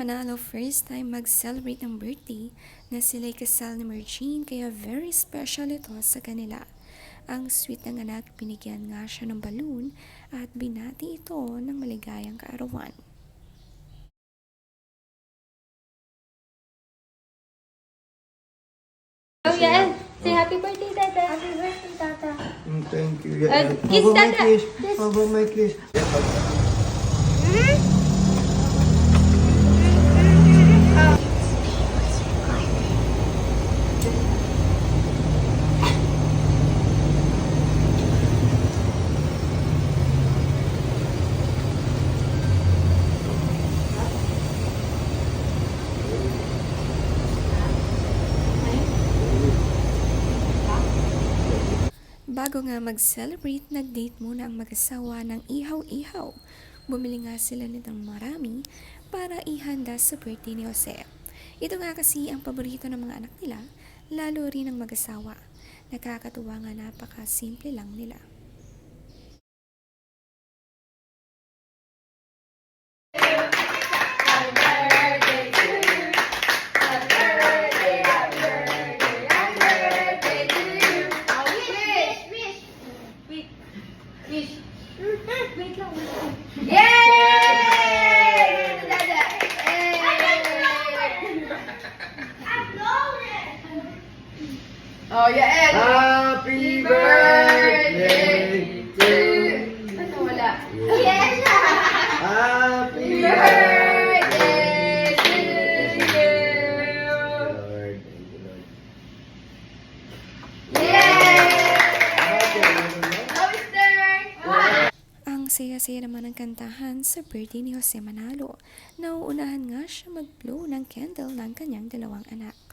Manalo first time mag-celebrate ng birthday na sila'y kasal ni Mergine kaya very special ito sa kanila. Ang sweet ng anak, binigyan nga siya ng balloon at binati ito ng maligayang kaarawan. Oh, Yael, say happy birthday, Tata. Happy birthday, Tata. Thank you. Yeah. Kiss, How about my Tata. kiss? Kiss. How about my kiss? Bago nga mag-celebrate, nag-date muna ang mag-asawa ng ihaw-ihaw. Bumili nga sila nitong marami para ihanda sa birthday ni Jose. Ito nga kasi ang paborito ng mga anak nila, lalo rin ng mag-asawa. Nakakatuwa nga, napaka-simple lang nila. Oh, yeah, Happy birthday to you. Ano, wala? Happy Birthday to you. Lord. Thank you, Lord. Now it's turn. Ang saya-saya naman ng kantahan sa birthday ni Jose Manalo. Nauunahan nga siya mag-blow ng candle ng kanyang dalawang anak.